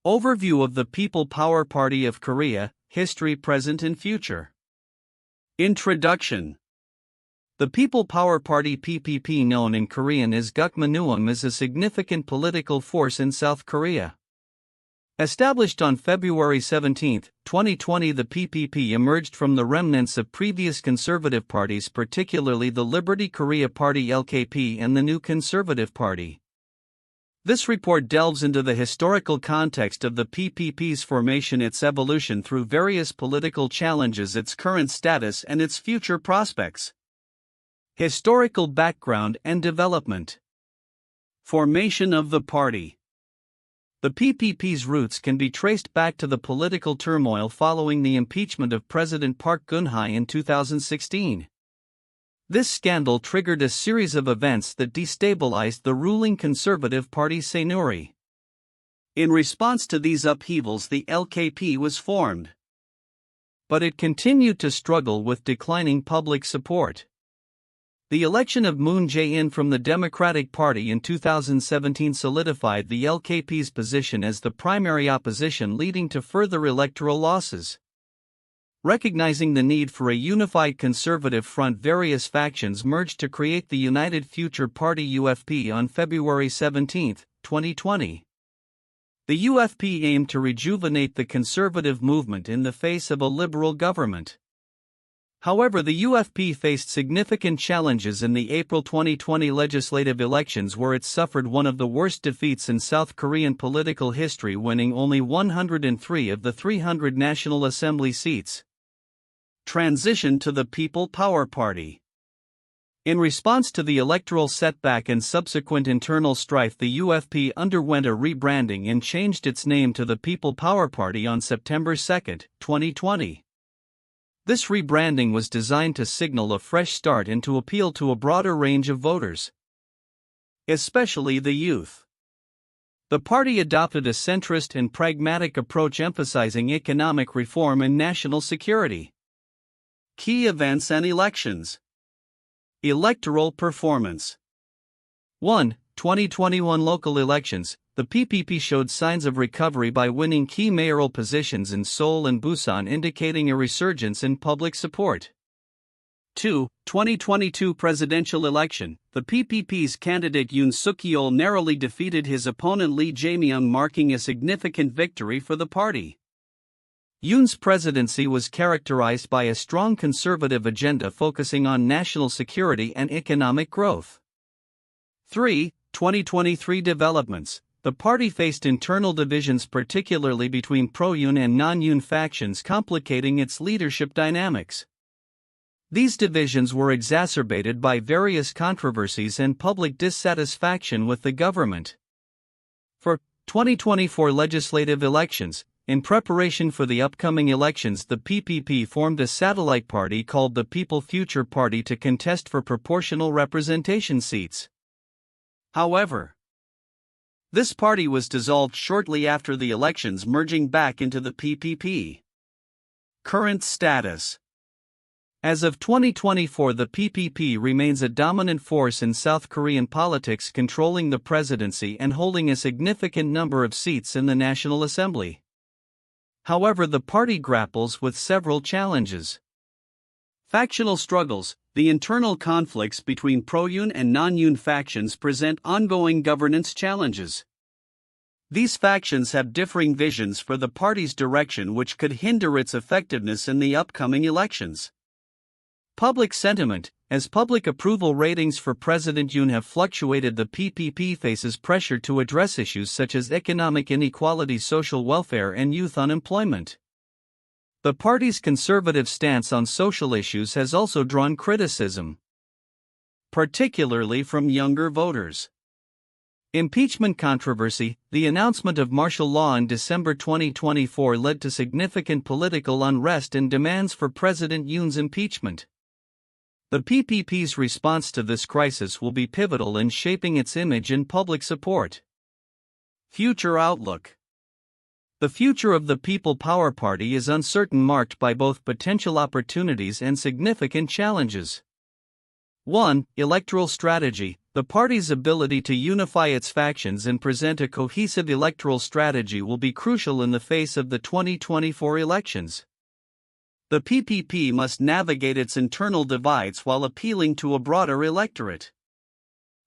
Overview of the People Power Party of Korea, History, Present and Future. Introduction. The People Power Party (PPP), known in Korean as Gukmanuum, is a significant political force in South Korea. Established on February 17, 2020, the PPP emerged from the remnants of previous conservative parties, particularly the Liberty Korea Party (LKP) and the New Conservative Party. This report delves into the historical context of the PPP's formation, its evolution through various political challenges, its current status, and its future prospects. Historical background and development. Formation of the party. The PPP's roots can be traced back to the political turmoil following the impeachment of President Park Geun-hye in 2016. This scandal triggered a series of events that destabilized the ruling Conservative Party Saenuri. In response to these upheavals, the LKP was formed. But it continued to struggle with declining public support. The election of Moon Jae-in from the Democratic Party in 2017 solidified the LKP's position as the primary opposition, leading to further electoral losses. Recognizing the need for a unified conservative front, various factions merged to create the United Future Party (UFP) on February 17, 2020. The UFP aimed to rejuvenate the conservative movement in the face of a liberal government. However, the UFP faced significant challenges in the April 2020 legislative elections, where it suffered one of the worst defeats in South Korean political history, winning only 103 of the 300 National Assembly seats. Transition to the People Power Party. In response to the electoral setback and subsequent internal strife, the UFP underwent a rebranding and changed its name to the People Power Party on September 2, 2020. This rebranding was designed to signal a fresh start and to appeal to a broader range of voters, especially the youth. The party adopted a centrist and pragmatic approach, emphasizing economic reform and national security. Key events and elections. Electoral performance. 1. 2021 local elections. The PPP showed signs of recovery by winning key mayoral positions in Seoul and Busan, indicating a resurgence in public support. 2. 2022 presidential election. The PPP's candidate Yoon Suk-yeol narrowly defeated his opponent Lee Jae-myung, marking a significant victory for the party. Yoon's presidency was characterized by a strong conservative agenda focusing on national security and economic growth. 3. 2023 developments. The party faced internal divisions, particularly between pro-Yoon and non-Yoon factions, complicating its leadership dynamics. These divisions were exacerbated by various controversies and public dissatisfaction with the government. For 2024 legislative elections, in preparation for the upcoming elections, the PPP formed a satellite party called the People Future Party to contest for proportional representation seats. However, this party was dissolved shortly after the elections, merging back into the PPP. Current status. As of 2024, the PPP remains a dominant force in South Korean politics, controlling the presidency and holding a significant number of seats in the National Assembly. However, the party grapples with several challenges. Factional struggles. The internal conflicts between pro-Yoon and non-Yoon factions present ongoing governance challenges. These factions have differing visions for the party's direction, which could hinder its effectiveness in the upcoming elections. Public sentiment. As public approval ratings for President Yoon have fluctuated, the PPP faces pressure to address issues such as economic inequality, social welfare, and youth unemployment. The party's conservative stance on social issues has also drawn criticism, particularly from younger voters. Impeachment controversy. The announcement of martial law in December 2024 led to significant political unrest and demands for President Yoon's impeachment. The PPP's response to this crisis will be pivotal in shaping its image and public support. Future outlook. The future of the People Power Party is uncertain, marked by both potential opportunities and significant challenges. 1. Electoral strategy. The party's ability to unify its factions and present a cohesive electoral strategy will be crucial in the face of the 2024 elections. The PPP must navigate its internal divides while appealing to a broader electorate.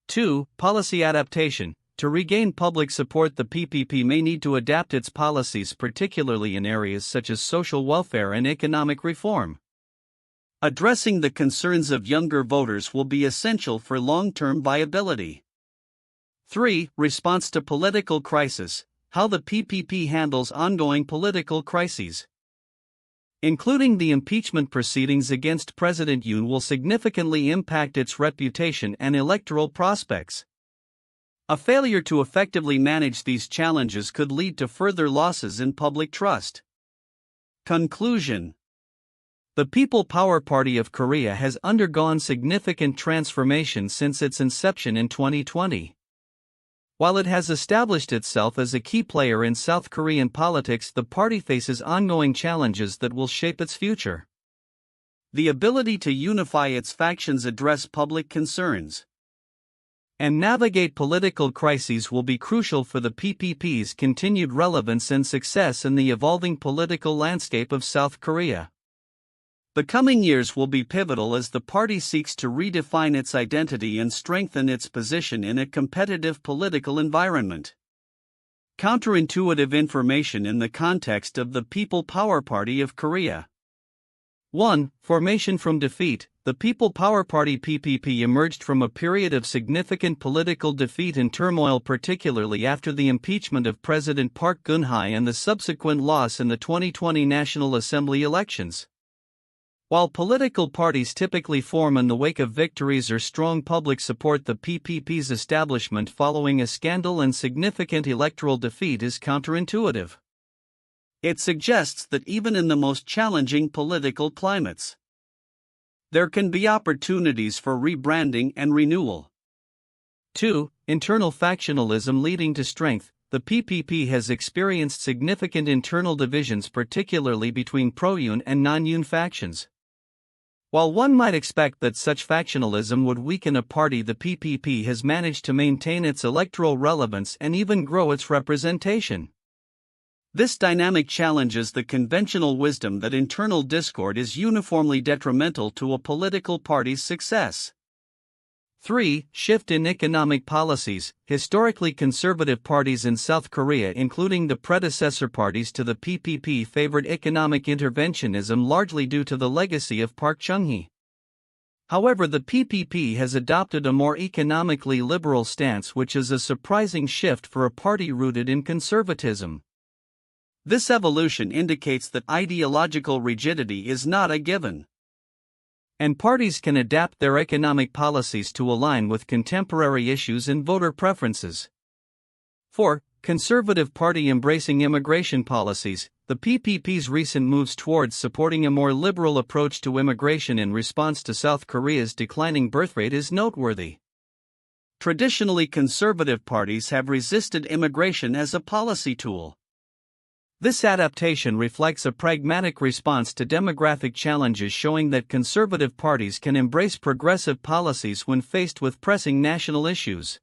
2. Policy adaptation. To regain public support, the PPP may need to adapt its policies, particularly in areas such as social welfare and economic reform. Addressing the concerns of younger voters will be essential for long-term viability. 3. Response to political crisis. How the PPP handles ongoing political crises, including the impeachment proceedings against President Yoon, will significantly impact its reputation and electoral prospects. A failure to effectively manage these challenges could lead to further losses in public trust. Conclusion. The People Power Party of Korea has undergone significant transformation since its inception in 2020. While it has established itself as a key player in South Korean politics, the party faces ongoing challenges that will shape its future. The ability to unify its factions, address public concerns, and navigate political crises will be crucial for the PPP's continued relevance and success in the evolving political landscape of South Korea. The coming years will be pivotal as the party seeks to redefine its identity and strengthen its position in a competitive political environment. Counterintuitive information in the context of the People Power Party of Korea. 1. Formation from defeat. The People Power Party (PPP) emerged from a period of significant political defeat and turmoil, particularly after the impeachment of President Park Geun-hye and the subsequent loss in the 2020 National Assembly elections. While political parties typically form in the wake of victories or strong public support, the PPP's establishment following a scandal and significant electoral defeat is counterintuitive. It suggests that even in the most challenging political climates, there can be opportunities for rebranding and renewal. 2. Internal factionalism leading to strength. The PPP has experienced significant internal divisions, particularly between pro-Yoon and non-Yoon factions. While one might expect that such factionalism would weaken a party, the PPP has managed to maintain its electoral relevance and even grow its representation. This dynamic challenges the conventional wisdom that internal discord is uniformly detrimental to a political party's success. 3. Shift in economic policies. Historically conservative parties in South Korea, including the predecessor parties to the PPP, favored economic interventionism largely due to the legacy of Park Geun-hye. However, the PPP has adopted a more economically liberal stance, which is a surprising shift for a party rooted in conservatism. This evolution indicates that ideological rigidity is not a given, and parties can adapt their economic policies to align with contemporary issues and voter preferences. 4. Conservative party embracing immigration policies. The PPP's recent moves towards supporting a more liberal approach to immigration in response to South Korea's declining birth rate is noteworthy. Traditionally, conservative parties have resisted immigration as a policy tool. This adaptation reflects a pragmatic response to demographic challenges, showing that conservative parties can embrace progressive policies when faced with pressing national issues.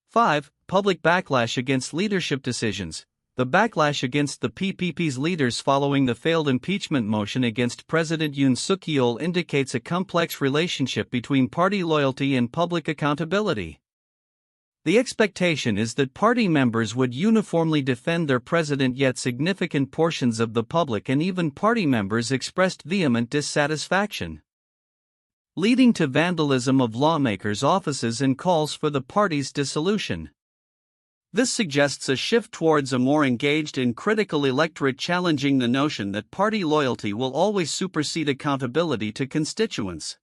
5. Public backlash against leadership decisions. The backlash against the PPP's leaders following the failed impeachment motion against President Yoon Suk-yeol indicates a complex relationship between party loyalty and public accountability. The expectation is that party members would uniformly defend their president, yet significant portions of the public and even party members expressed vehement dissatisfaction, leading to vandalism of lawmakers' offices and calls for the party's dissolution. This suggests a shift towards a more engaged and critical electorate, challenging the notion that party loyalty will always supersede accountability to constituents.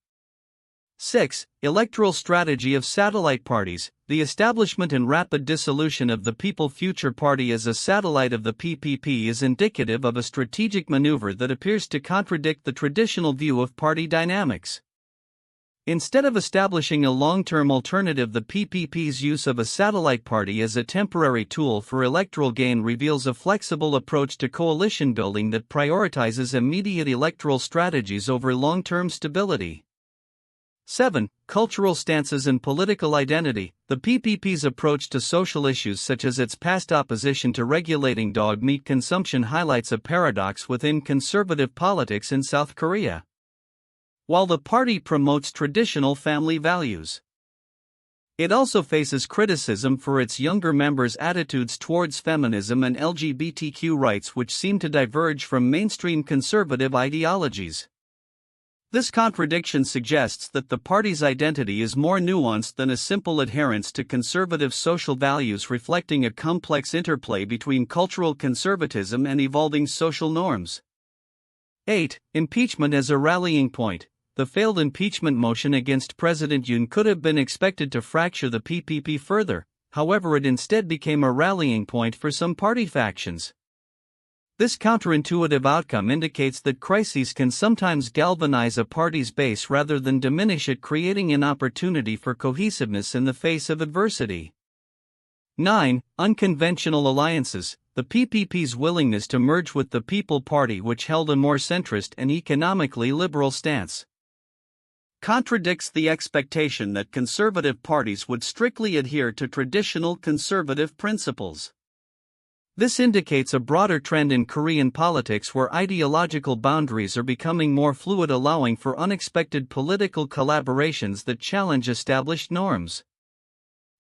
6. Electoral strategy of satellite parties. The establishment and rapid dissolution of the People Future Party as a satellite of the PPP is indicative of a strategic maneuver that appears to contradict the traditional view of party dynamics. Instead of establishing a long-term alternative, the PPP's use of a satellite party as a temporary tool for electoral gain reveals a flexible approach to coalition building that prioritizes immediate electoral strategies over long-term stability. 7. Cultural stances and political identity. The PPP's approach to social issues such as its past opposition to regulating dog meat consumption highlights a paradox within conservative politics in South Korea. While the party promotes traditional family values, it also faces criticism for its younger members' attitudes towards feminism and LGBTQ rights, which seem to diverge from mainstream conservative ideologies. This contradiction suggests that the party's identity is more nuanced than a simple adherence to conservative social values, reflecting a complex interplay between cultural conservatism and evolving social norms. 8. Impeachment as a rallying point. The failed impeachment motion against President Yoon could have been expected to fracture the PPP further, however, it instead became a rallying point for some party factions. This counterintuitive outcome indicates that crises can sometimes galvanize a party's base rather than diminish it, creating an opportunity for cohesiveness in the face of adversity. 9. Unconventional alliances. The PPP's willingness to merge with the People Party, which held a more centrist and economically liberal stance, contradicts the expectation that conservative parties would strictly adhere to traditional conservative principles. This indicates a broader trend in Korean politics where ideological boundaries are becoming more fluid, allowing for unexpected political collaborations that challenge established norms.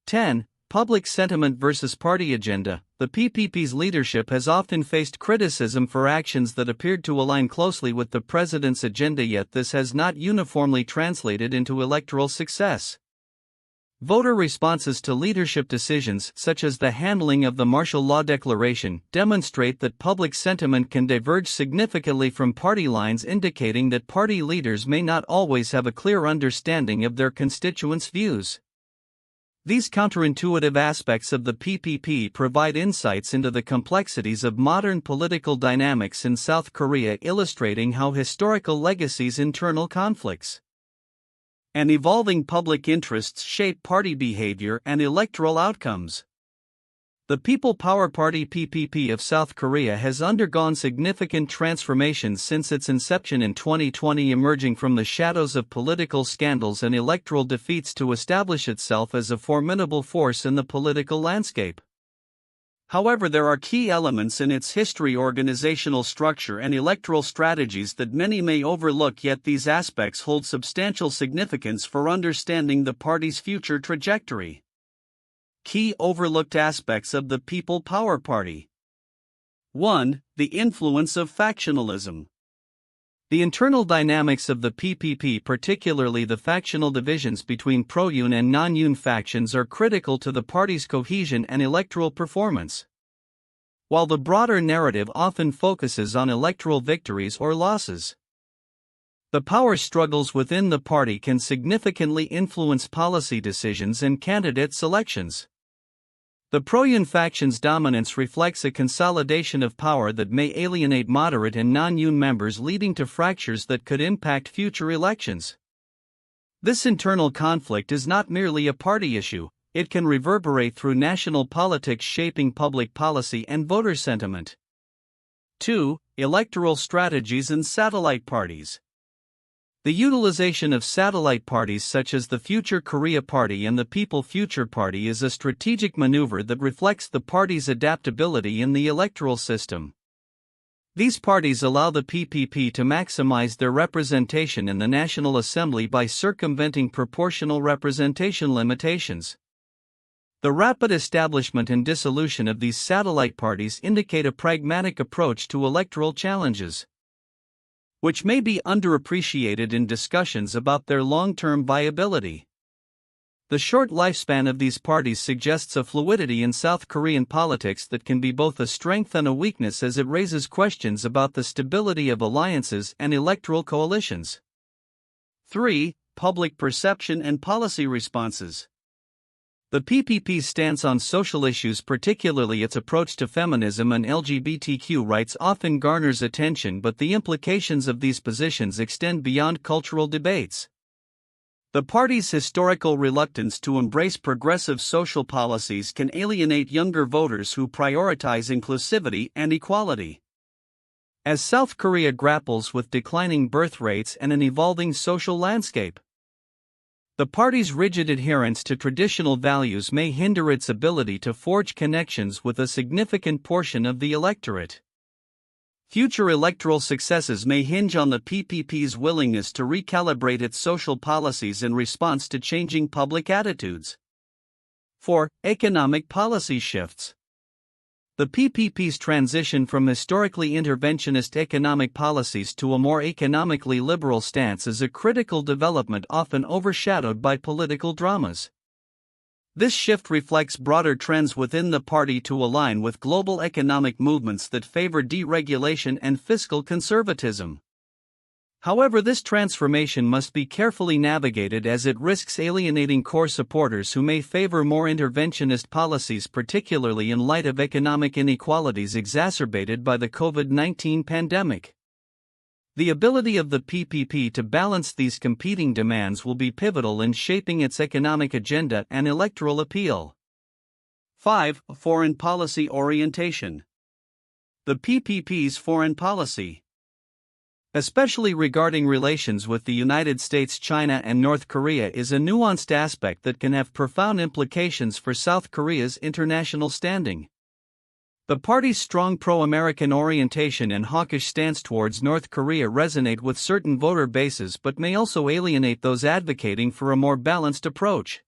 10. Public sentiment versus party agenda. The PPP's leadership has often faced criticism for actions that appeared to align closely with the president's agenda, yet this has not uniformly translated into electoral success. Voter responses to leadership decisions, such as the handling of the martial law declaration, demonstrate that public sentiment can diverge significantly from party lines, indicating that party leaders may not always have a clear understanding of their constituents' views. These counterintuitive aspects of the PPP provide insights into the complexities of modern political dynamics in South Korea, illustrating how historical legacies, internal conflicts, and evolving public interests shape party behavior and electoral outcomes. The People Power Party (PPP) of South Korea has undergone significant transformations since its inception in 2020, emerging from the shadows of political scandals and electoral defeats to establish itself as a formidable force in the political landscape. However, there are key elements in its history, organizational structure, and electoral strategies that many may overlook, yet these aspects hold substantial significance for understanding the party's future trajectory. Key overlooked aspects of the People Power Party. 1. The influence of factionalism. The internal dynamics of the PPP, particularly the factional divisions between pro-Yoon and non-Yoon factions, are critical to the party's cohesion and electoral performance. While the broader narrative often focuses on electoral victories or losses, the power struggles within the party can significantly influence policy decisions and candidate selections. The pro-Yoon faction's dominance reflects a consolidation of power that may alienate moderate and non-Yoon members, leading to fractures that could impact future elections. This internal conflict is not merely a party issue, it can reverberate through national politics, shaping public policy and voter sentiment. 2. Electoral strategies and satellite parties. The utilization of satellite parties such as the Future Korea Party and the People Future Party is a strategic maneuver that reflects the party's adaptability in the electoral system. These parties allow the PPP to maximize their representation in the National Assembly by circumventing proportional representation limitations. The rapid establishment and dissolution of these satellite parties indicate a pragmatic approach to electoral challenges, which may be underappreciated in discussions about their long-term viability. The short lifespan of these parties suggests a fluidity in South Korean politics that can be both a strength and a weakness, as it raises questions about the stability of alliances and electoral coalitions. 3. Public perception and policy responses. The PPP's stance on social issues, particularly its approach to feminism and LGBTQ rights, often garners attention, but the implications of these positions extend beyond cultural debates. The party's historical reluctance to embrace progressive social policies can alienate younger voters who prioritize inclusivity and equality. As South Korea grapples with declining birth rates and an evolving social landscape, The party's rigid adherence to traditional values may hinder its ability to forge connections with a significant portion of the electorate. Future electoral successes may hinge on the PPP's willingness to recalibrate its social policies in response to changing public attitudes. 4. Economic policy shifts. The PPP's transition from historically interventionist economic policies to a more economically liberal stance is a critical development often overshadowed by political dramas. This shift reflects broader trends within the party to align with global economic movements that favor deregulation and fiscal conservatism. However, this transformation must be carefully navigated as it risks alienating core supporters who may favor more interventionist policies, particularly in light of economic inequalities exacerbated by the COVID-19 pandemic. The ability of the PPP to balance these competing demands will be pivotal in shaping its economic agenda and electoral appeal. 5. Foreign policy orientation. The PPP's foreign policy, especially regarding relations with the United States, China, and North Korea, is a nuanced aspect that can have profound implications for South Korea's international standing. The party's strong pro-American orientation and hawkish stance towards North Korea resonate with certain voter bases but may also alienate those advocating for a more balanced approach.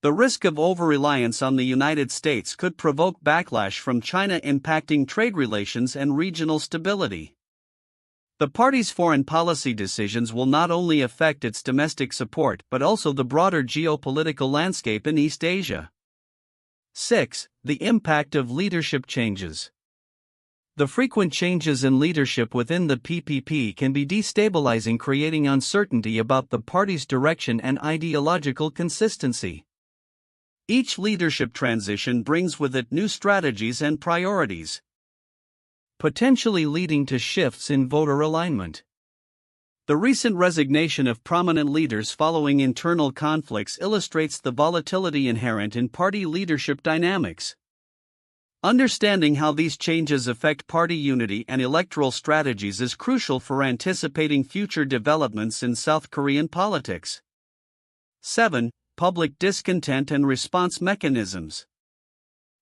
The risk of over-reliance on the United States could provoke backlash from China, impacting trade relations and regional stability. The party's foreign policy decisions will not only affect its domestic support but also the broader geopolitical landscape in East Asia. 6. The impact of leadership changes. The frequent changes in leadership within the PPP can be destabilizing, creating uncertainty about the party's direction and ideological consistency. Each leadership transition brings with it new strategies and priorities, potentially leading to shifts in voter alignment. The recent resignation of prominent leaders following internal conflicts illustrates the volatility inherent in party leadership dynamics. Understanding how these changes affect party unity and electoral strategies is crucial for anticipating future developments in South Korean politics. 7. Public discontent and response mechanisms.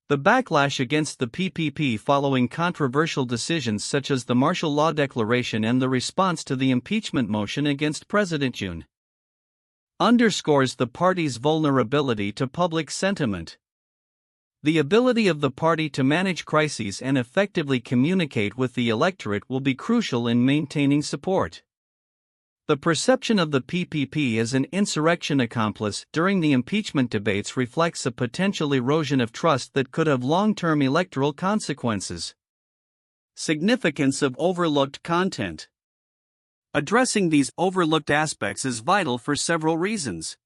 The backlash against the PPP following controversial decisions such as the martial law declaration and the response to the impeachment motion against President Yoon underscores the party's vulnerability to public sentiment. The ability of the party to manage crises and effectively communicate with the electorate will be crucial in maintaining support. The perception of the PPP as an insurrection accomplice during the impeachment debates reflects a potential erosion of trust that could have long-term electoral consequences. Significance of overlooked content. Addressing these overlooked aspects is vital for several reasons.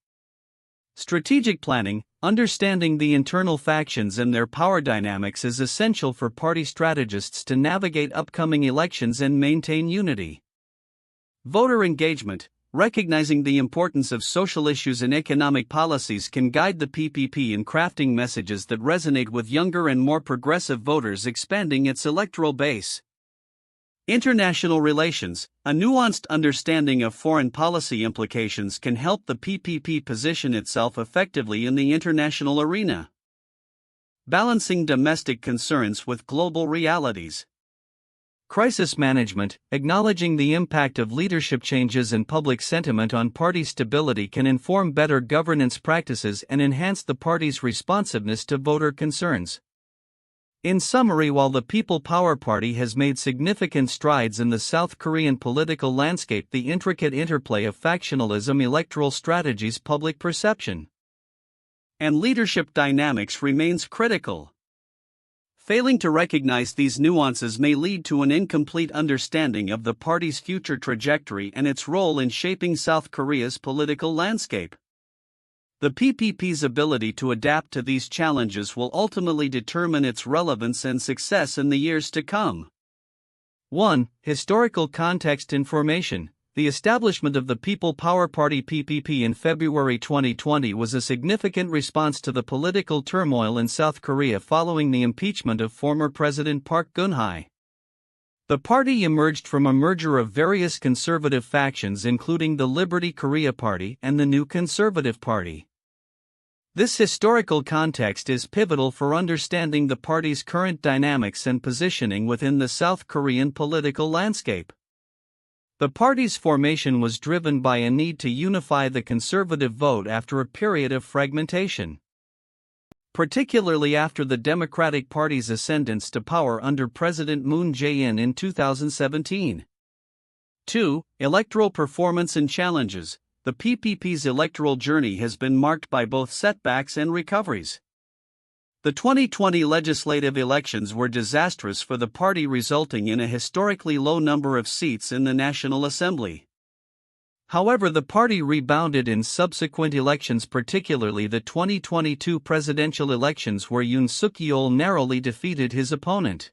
Strategic planning, understanding the internal factions and their power dynamics is essential for party strategists to navigate upcoming elections and maintain unity. Voter engagement, recognizing the importance of social issues and economic policies, can guide the PPP in crafting messages that resonate with younger and more progressive voters, expanding its electoral base. International relations, a nuanced understanding of foreign policy implications can help the PPP position itself effectively in the international arena. Balancing domestic concerns with global realities. Crisis management, acknowledging the impact of leadership changes and public sentiment on party stability, can inform better governance practices and enhance the party's responsiveness to voter concerns. In summary, while the People Power Party has made significant strides in the South Korean political landscape, the intricate interplay of factionalism, electoral strategies, public perception, and leadership dynamics remains critical. Failing to recognize these nuances may lead to an incomplete understanding of the party's future trajectory and its role in shaping South Korea's political landscape. The PPP's ability to adapt to these challenges will ultimately determine its relevance and success in the years to come. 1. Historical context information. The establishment of the People Power Party (PPP) in February 2020 was a significant response to the political turmoil in South Korea following the impeachment of former President Park Geun-hye. The party emerged from a merger of various conservative factions including the Liberty Korea Party and the New Conservative Party. This historical context is pivotal for understanding the party's current dynamics and positioning within the South Korean political landscape. The party's formation was driven by a need to unify the conservative vote after a period of fragmentation, particularly after the Democratic Party's ascendance to power under President Moon Jae-in in 2017. 2. Electoral performance and challenges. The PPP's electoral journey has been marked by both setbacks and recoveries. The 2020 legislative elections were disastrous for the party, resulting in a historically low number of seats in the National Assembly. However, the party rebounded in subsequent elections, particularly the 2022 presidential elections where Yoon Suk-yeol narrowly defeated his opponent.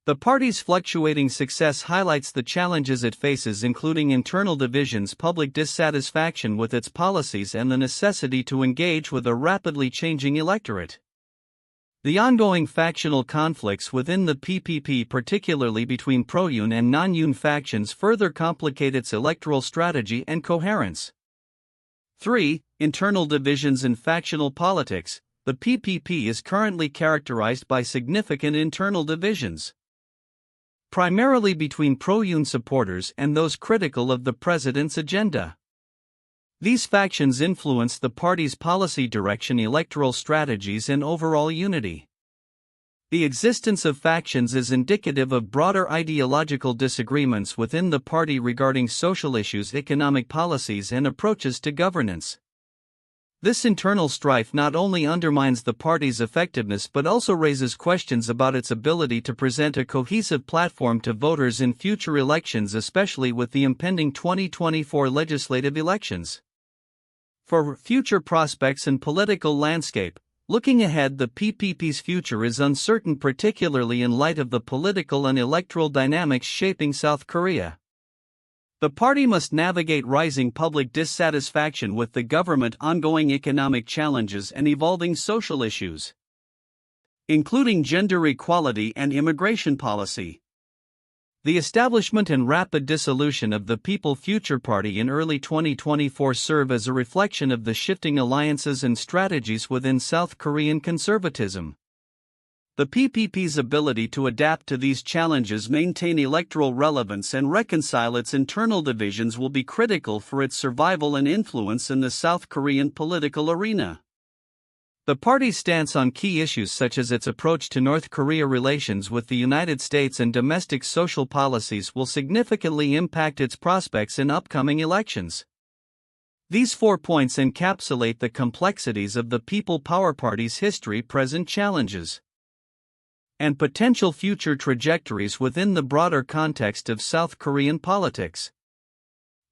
The party's fluctuating success highlights the challenges it faces, including internal divisions, public dissatisfaction with its policies, and the necessity to engage with a rapidly changing electorate. The ongoing factional conflicts within the PPP, particularly between pro-Yoon and non-Yoon factions, further complicate its electoral strategy and coherence. 3. Internal divisions and factional politics. The PPP is currently characterized by significant internal divisions, primarily between pro-Yoon supporters and those critical of the president's agenda. These factions influence the party's policy direction, electoral strategies, and overall unity. The existence of factions is indicative of broader ideological disagreements within the party regarding social issues, economic policies, and approaches to governance. This internal strife not only undermines the party's effectiveness but also raises questions about its ability to present a cohesive platform to voters in future elections, especially with the impending 2024 legislative elections. For future prospects and political landscape, looking ahead, the PPP's future is uncertain, particularly in light of the political and electoral dynamics shaping South Korea. The party must navigate rising public dissatisfaction with the government, ongoing economic challenges, and evolving social issues, including gender equality and immigration policy. The establishment and rapid dissolution of the People Future Party in early 2024 serve as a reflection of the shifting alliances and strategies within South Korean conservatism. The PPP's ability to adapt to these challenges, maintain electoral relevance, and reconcile its internal divisions will be critical for its survival and influence in the South Korean political arena. The party's stance on key issues such as its approach to North Korea, relations with the United States, and domestic social policies will significantly impact its prospects in upcoming elections. These 4 points encapsulate the complexities of the People Power Party's history, present challenges, and potential future trajectories within the broader context of South Korean politics.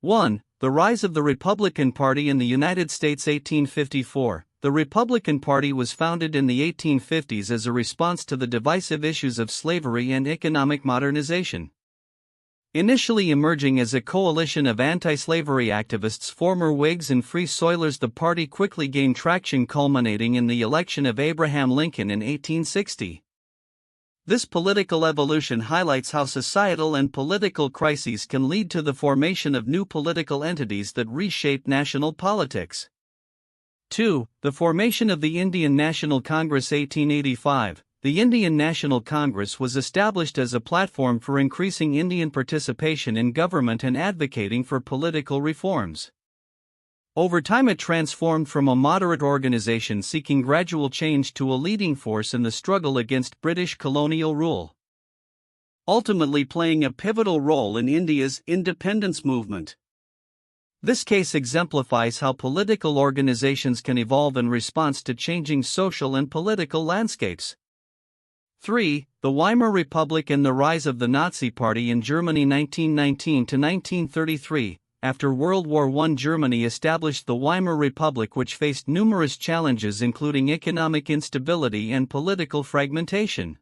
1. The rise of the Republican Party in the United States. 1854. The Republican Party was founded in the 1850s as a response to the divisive issues of slavery and economic modernization. Initially emerging as a coalition of anti-slavery activists, former Whigs, and Free Soilers, the party quickly gained traction, culminating in the election of Abraham Lincoln in 1860. This political evolution highlights how societal and political crises can lead to the formation of new political entities that reshape national politics. 2. The formation of the Indian National Congress. 1885. The Indian National Congress was established as a platform for increasing Indian participation in government and advocating for political reforms. Over time, it transformed from a moderate organization seeking gradual change to a leading force in the struggle against British colonial rule, ultimately playing a pivotal role in India's independence movement. This case exemplifies how political organizations can evolve in response to changing social and political landscapes. 3. The Weimar Republic and the rise of the Nazi Party in Germany. 1919 to 1933. After World War I, Germany established the Weimar Republic, which faced numerous challenges including economic instability and political fragmentation.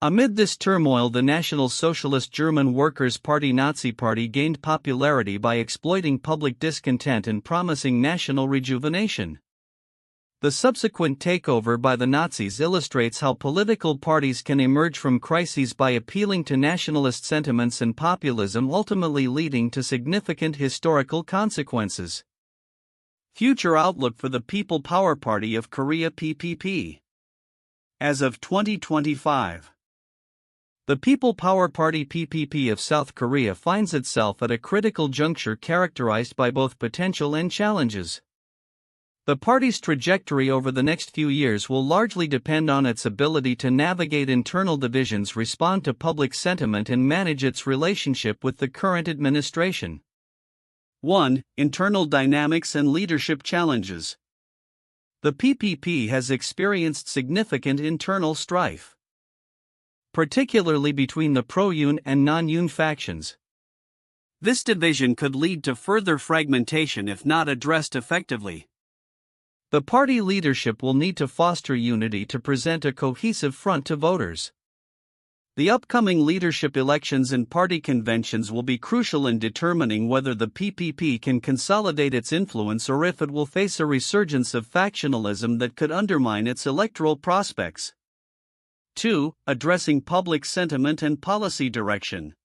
Amid this turmoil, the National Socialist German Workers' Party Nazi Party gained popularity by exploiting public discontent and promising national rejuvenation. The subsequent takeover by the Nazis illustrates how political parties can emerge from crises by appealing to nationalist sentiments and populism, ultimately leading to significant historical consequences. Future outlook for the People Power Party of Korea (PPP). As of 2025, the People Power Party (PPP) of South Korea finds itself at a critical juncture characterized by both potential and challenges. The party's trajectory over the next few years will largely depend on its ability to navigate internal divisions, respond to public sentiment, and manage its relationship with the current administration. 1. Internal dynamics and leadership challenges. The PPP has experienced significant internal strife, particularly between the pro-Yoon and non-Yoon factions. This division could lead to further fragmentation if not addressed effectively. The party leadership will need to foster unity to present a cohesive front to voters. The upcoming leadership elections and party conventions will be crucial in determining whether the PPP can consolidate its influence or if it will face a resurgence of factionalism that could undermine its electoral prospects. 2. Addressing public sentiment and policy direction.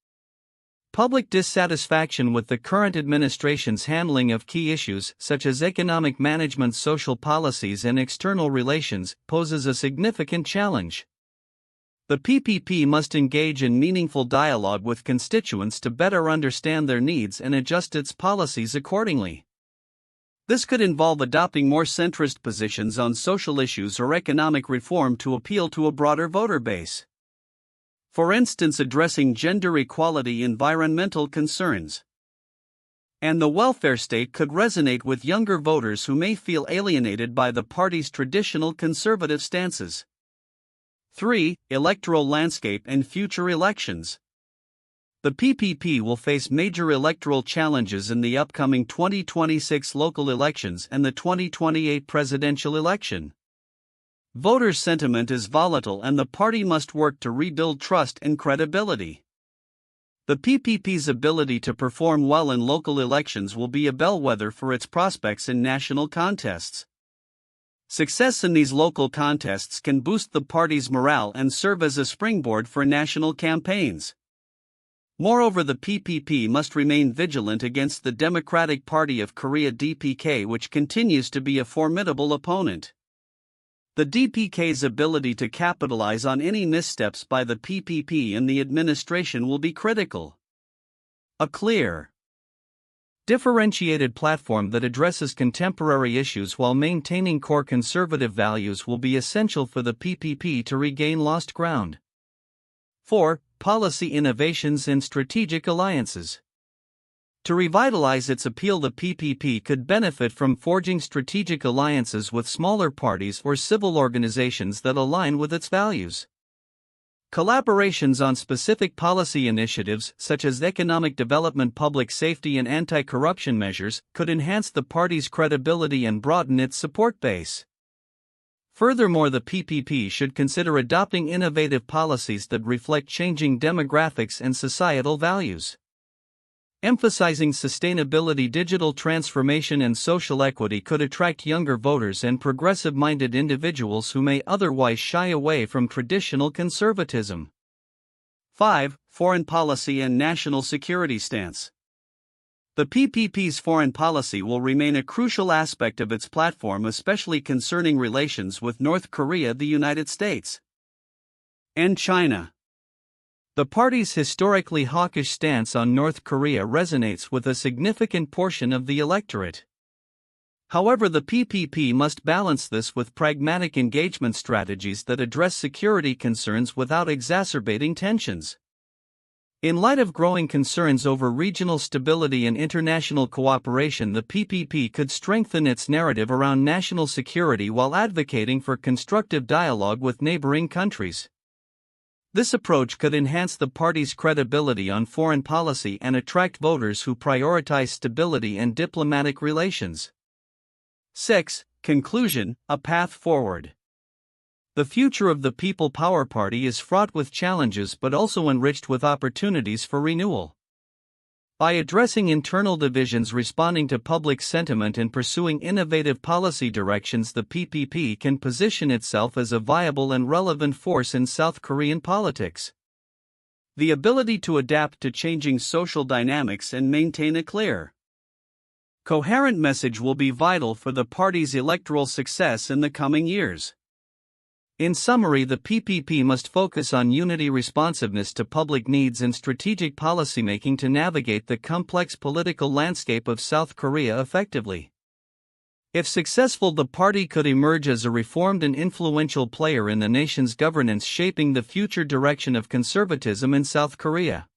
Public dissatisfaction with the current administration's handling of key issues such as economic management, social policies, and external relations poses a significant challenge. The PPP must engage in meaningful dialogue with constituents to better understand their needs and adjust its policies accordingly. This could involve adopting more centrist positions on social issues or economic reform to appeal to a broader voter base. For instance, addressing gender equality, environmental concerns, and the welfare state could resonate with younger voters who may feel alienated by the party's traditional conservative stances. 3. Electoral landscape and future elections. The PPP will face major electoral challenges in the upcoming 2026 local elections and the 2028 presidential election. Voter sentiment is volatile and the party must work to rebuild trust and credibility. The PPP's ability to perform well in local elections will be a bellwether for its prospects in national contests. Success in these local contests can boost the party's morale and serve as a springboard for national campaigns. Moreover, the PPP must remain vigilant against the Democratic Party of Korea (DPK), which continues to be a formidable opponent. The DPK's ability to capitalize on any missteps by the PPP and the administration will be critical. A clear, differentiated platform that addresses contemporary issues while maintaining core conservative values will be essential for the PPP to regain lost ground. 4. Policy innovations and strategic alliances. To revitalize its appeal, the PPP could benefit from forging strategic alliances with smaller parties or civil organizations that align with its values. Collaborations on specific policy initiatives such as economic development, public safety, and anti-corruption measures could enhance the party's credibility and broaden its support base. Furthermore, the PPP should consider adopting innovative policies that reflect changing demographics and societal values. Emphasizing sustainability, digital transformation, and social equity could attract younger voters and progressive-minded individuals who may otherwise shy away from traditional conservatism. 5. Foreign policy and national security stance. The PPP's foreign policy will remain a crucial aspect of its platform, especially concerning relations with North Korea, the United States, and China. The party's historically hawkish stance on North Korea resonates with a significant portion of the electorate. However, the PPP must balance this with pragmatic engagement strategies that address security concerns without exacerbating tensions. In light of growing concerns over regional stability and international cooperation, the PPP could strengthen its narrative around national security while advocating for constructive dialogue with neighboring countries. This approach could enhance the party's credibility on foreign policy and attract voters who prioritize stability and diplomatic relations. 6. Conclusion: a path forward. The future of the People Power Party is fraught with challenges but also enriched with opportunities for renewal. By addressing internal divisions, responding to public sentiment, and pursuing innovative policy directions, the PPP can position itself as a viable and relevant force in South Korean politics. The ability to adapt to changing social dynamics and maintain a clear, coherent message will be vital for the party's electoral success in the coming years. In summary, the PPP must focus on unity, responsiveness to public needs, and strategic policymaking to navigate the complex political landscape of South Korea effectively. If successful, the party could emerge as a reformed and influential player in the nation's governance, shaping the future direction of conservatism in South Korea.